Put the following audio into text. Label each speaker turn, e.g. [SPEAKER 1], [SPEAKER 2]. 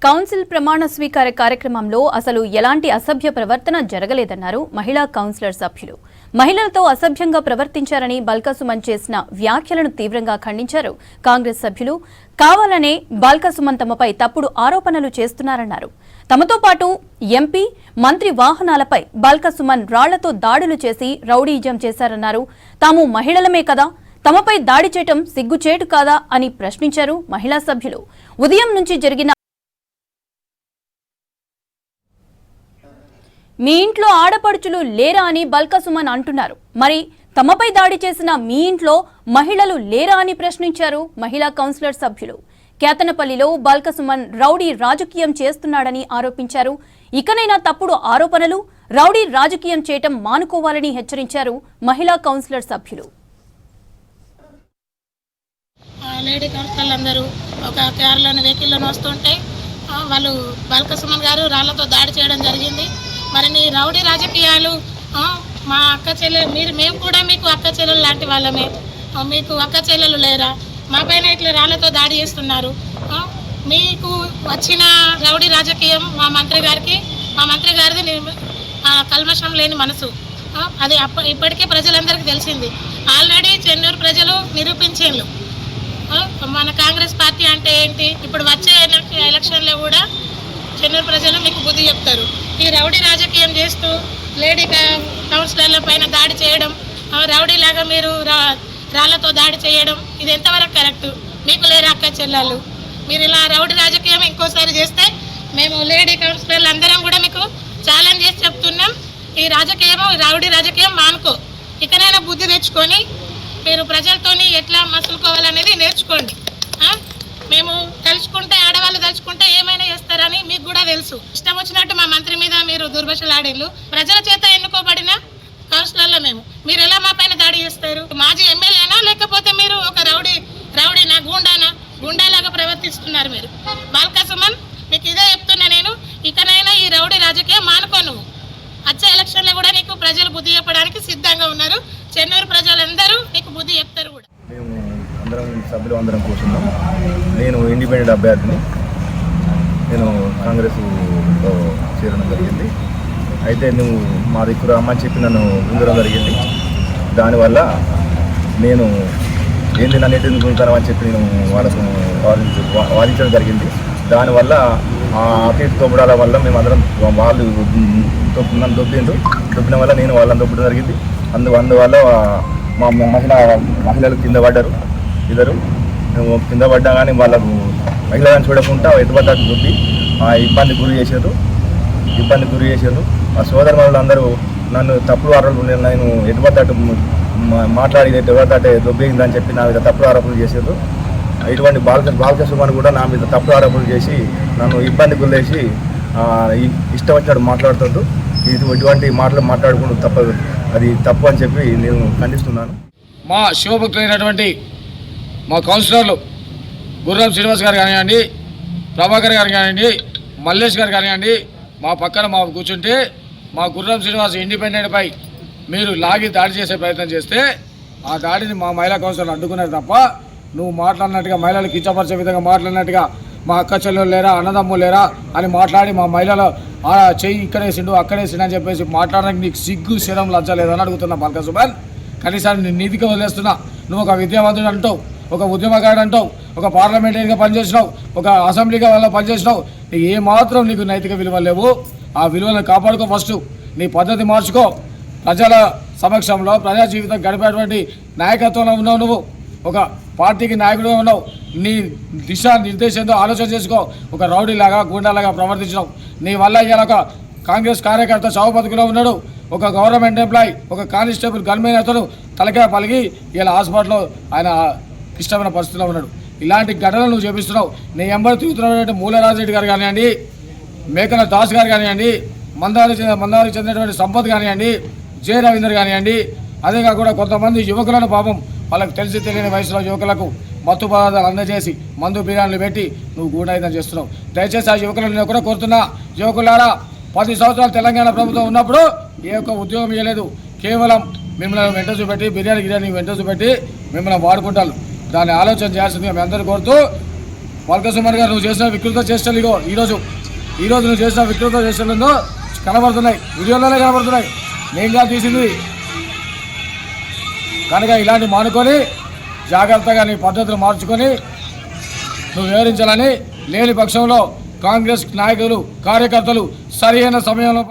[SPEAKER 1] Council ప్రమాణ స్వీకార కార్యక్రమంలో అసలు ఎలాంటి అసభ్య ప్రవర్తన జరగలేదన్నారు మహిళా కౌన్సిలర్ సభ్యులు. మహిళలతో అసభ్యంగా ప్రవర్తించారని బాల్క సుమన్ చేసిన వ్యాఖ్యలను తీవ్రంగా ఖండించారు కాంగ్రెస్ సభ్యులు. కావాలనే బాల్క సుమన్ తమపై తప్పుడు ఆరోపణలు చేస్తున్నారన్నారు. తమతో పాటు ఎంపీ, మంత్రి వాహనాలపై బాల్క సుమన్ రాళ్లతో దాడులు చేసి రౌడీయిజం చేశారన్నారు. తాము మహిళలమే కదా, తమపై దాడి చేయటం సిగ్గుచేటు కాదా అని ప్రశ్నించారు మహిళా సభ్యులు. ఉదయం నుంచి జరిగిన మీ ఇంట్లో ఆడపడుచులు లేరా అని బాల్క సుమన్ అంటున్నారు. మరి తమపై దాడి చేసిన మీ ఇంట్లో మహిళలు లేరా అని ప్రశ్నించారు మహిళా కౌన్సిలర్ సభ్యులు. కేతనపల్లిలో బాల్క సుమన్ రౌడీ రాజకీయం చేస్తున్నాడని ఆరోపించారు. ఇకనైనా తప్పుడు ఆరోపణలు, రౌడీ రాజకీయం చేయటం మానుకోవాలని హెచ్చరించారు మహిళా కౌన్సిలర్ సభ్యులు.
[SPEAKER 2] లేడీ కౌన్సిలర్లు అందరూ ఒక కార్లోని వెహికల్లోని వస్తుంటే వాళ్ళు బాల్క సుమన్ గారు రాళ్లతో దాడి చేయడం జరిగింది. మరి నీ రౌడీ రాజకీయాలు, మా అక్క చెల్లెలు మేము కూడా మీకు అక్క చెల్లెలు లాంటి వాళ్ళమే, మీకు అక్క చెల్లెలు లేరా? మా పైన ఇట్లా రాళ్లతో దాడి చేస్తున్నారు. మీకు వచ్చిన రౌడీ రాజకీయం మా మంత్రి గారిది కల్మషం లేని మనసు, అది ఇప్పటికే ప్రజలందరికీ తెలిసింది. ఆల్రెడీ చెన్నూరు ప్రజలు నిరూపించేళ్ళు మన కాంగ్రెస్ పార్టీ అంటే ఏంటి. ఇప్పుడు వచ్చే ఎలక్షన్లో కూడా చెన్నూరు ప్రజలు మీకు బుద్ధి చెప్తారు. ఈ రౌడీ రాజకీయం చేస్తూ లేడీ కౌన్సిలర్ల పైన దాడి చేయడం, రౌడీలాగా మీరు రాళ్లతో దాడి చేయడం, ఇది ఎంతవరకు కరెక్ట్? మీకు లేరు అక్క చెల్లెళ్ళు, మీరు ఇలా రౌడీ రాజకీయం ఇంకోసారి చేస్తే మేము లేడీ కౌన్సిలర్లు అందరం కూడా మీకు ఛాలెంజ్ చేసి చెప్తున్నాం. ఈ రౌడీ రాజకీయం మానుకో. ఇకనైనా బుద్ధి తెచ్చుకొని మీరు ప్రజలతోని ఎట్లా మసులుకోవాలనేది నేర్చుకోండి. మేము తలుచుకుంటే, ఆడవాళ్ళు తలుచుకుంటే ఏమైనా చేస్తారని మీకు కూడా తెలుసు. ఇష్టం వచ్చినట్టు మా మంత్రి మీద మీరు దుర్భాషలాడిళ్ళు. ప్రజల చేత ఎన్నుకోబడిన కౌన్సిలర్లో మీరు ఎలా మా పైన దాడి చేస్తారు? మాజీ ఎమ్మెల్యేనా లేకపోతే మీరు ఒక రౌడీనా, గుండాలాగా ప్రవర్తిస్తున్నారు మీరు. బాల్క సుమన్, మీకు ఇదే చెప్తున్నా నేను, ఇకనైనా ఈ రౌడీ రాజకీయం మానుకో. నువ్వు వచ్చే ఎలక్షన్లో కూడా నీకు ప్రజలు బుద్ధి చెప్పడానికి సిద్ధంగా ఉన్నారు. చెన్నూరు ప్రజలందరూ నీకు బుద్ధి చెప్తారు కూడా.
[SPEAKER 3] సభ్యులు అందరం కూర్చున్నాం. నేను ఇండిపెండెంట్ అభ్యర్థిని. నేను కాంగ్రెస్లో చేరడం జరిగింది. అయితే నువ్వు మా దగ్గర రమ్మని చెప్పి నన్ను ఉండడం జరిగింది. దానివల్ల నేను ఏంది నన్ను ఎటు ఎందుకుంటానని చెప్పి నేను వాళ్ళకు వాదించడం జరిగింది. దానివల్ల ఆ అతీత తొబ్బడాల వల్ల మేమందరం వాళ్ళు నన్ను దొబ్బిన వల్ల నేను వాళ్ళని దొబ్బడం జరిగింది. అందువల్ల మా మహిళలు కింద పడ్డారు. ఇద్దరు కింద పడ్డా కానీ వాళ్ళకు మహిళలను చూడకుండా ఎటుపడ్డట్టు దొబ్బి ఇబ్బంది గురి చేశారు. ఆ సోదరు మహిళలందరూ నన్ను తప్పుడు ఆరోపణలు, నేను ఎటుపడ్డట్టు మాట్లాడి ఎటుపడ్డట్టే దొబ్బేసిందని చెప్పి నా మీద తప్పుడు ఆరోపణలు చేశారు. ఇటువంటి బాల్క సుమన్ కూడా నా మీద తప్పుడు ఆరోపణలు చేసి నన్ను ఇబ్బంది గురిచేసి ఇష్టం వచ్చినట్టు మాట్లాడుతుంటూ ఇటువంటి మాటలు మాట్లాడుకుంటూ అది తప్పు అని చెప్పి నేను ఖండిస్తున్నాను.
[SPEAKER 4] మా శివభక్తులైనటువంటి మా కౌన్సిలర్లు గుర్రం శ్రీనివాస్ గారు కానివ్వండి, ప్రభాకర్ గారు కానివ్వండి, మల్లేష్ గారు కానివ్వండి, మా పక్కన మా కూర్చుంటే మా గుర్రం శ్రీనివాస్ ఇండిపెండెంట్పై మీరు లాగి దాడి చేసే ప్రయత్నం చేస్తే ఆ దాడిని మా మహిళా కౌన్సిలర్లు అడ్డుకున్నారు తప్ప నువ్వు మాట్లాడినట్టుగా, మహిళలు కించపరిచే విధంగా మాట్లాడినట్టుగా మా అక్క చెల్లెలు లేరా, అన్నదమ్ములు లేరా అని మాట్లాడి మా మహిళలు చెయ్యి ఇక్కడేసిండు అక్కడేసిండు అని చెప్పేసి మాట్లాడడానికి నీకు సిగ్గు శరం లజ్జలేదని అడుగుతున్నా బాల్క సుమన్. కనీసాన్ని నేను నీతిగా వదిలేస్తున్నా. నువ్వు ఒక విద్యావంతుడు అంటావు, ఒక ఉద్యమకారుడు అంటావు, ఒక పార్లమెంటరీగా పనిచేసినావు, ఒక అసెంబ్లీగా వల్ల పనిచేసినావు. ఏమాత్రం నీకు నైతిక విలువలు లేవు. ఆ విలువలను కాపాడుకో. ఫస్ట్ నీ పద్ధతి మార్చుకో. ప్రజల సమక్షంలో ప్రజా జీవితం గడిపేటువంటి నాయకత్వంలో ఉన్నావు. నువ్వు ఒక పార్టీకి నాయకుడిగా ఉన్నావు. నీ దిశా నిర్దేశంతో ఆలోచన చేసుకో. ఒక రౌడీలాగా, గూండాలాగా ప్రవర్తించినావు. నీ వల్ల ఇవాళ ఒక కాంగ్రెస్ కార్యకర్త చావు బతుకులో ఉన్నాడు. ఒక గవర్నమెంట్ ఎంప్లాయీ, ఒక కానిస్టేబుల్ గన్మెన్ అతను తలకాయ పలిగి ఇలా హాస్పిటల్లో ఆయన ఇష్టమైన పరిస్థితిలో ఉన్నాడు. ఇలాంటి ఘటనలు నువ్వు చేపిస్తున్నావు. నీ ఎంబడి తిరుగుతున్నటువంటి మూలరాజరెడ్డి గారు కానివ్వండి, మేకల దాస్ గారు కానివ్వండి, మందారికి చెందినటువంటి సంపత్ కానివ్వండి, జే రవీందర్ కానివ్వండి, అదే కాకుండా కొంతమంది యువకులను పాపం వాళ్ళకు తెలిసి తెలియని వయసులో యువకులకు మత్తు పదార్థాలు అందజేసి మందు బిర్యానీలు పెట్టి నువ్వు గూఢాయుధం చేస్తున్నావు. దయచేసి ఆ యువకులను నేను కూడా కోరుతున్నా, యువకులారా 10 సంవత్సరాలు తెలంగాణ ప్రభుత్వం ఉన్నప్పుడు ఏ ఒక్క ఉద్యోగం ఇవ్వలేదు. కేవలం మిమ్మల్ని వెంట చూపెట్టి బిర్యానీ వెంట చూపెట్టి మిమ్మల్ని వాడుకుంటారు. దాన్ని ఆలోచన చేయాల్సిందిగా మీ అందరూ కోరుతూ బల్క సుమన్ గారు నువ్వు చేసిన వికృత చేష్టలు ఇగో ఈరోజు నువ్వు చేసిన వికృత చేష్టలు కనబడుతున్నాయి, వీడియోలోనే కనబడుతున్నాయి, నేనుగా తీసింది. కనుక ఇలాంటి మానుకొని జాగ్రత్తగా నీ పద్ధతులు మార్చుకొని నువ్వు వివరించాలని, లేని పక్షంలో కాంగ్రెస్ నాయకులు కార్యకర్తలు సరైన సమయంలో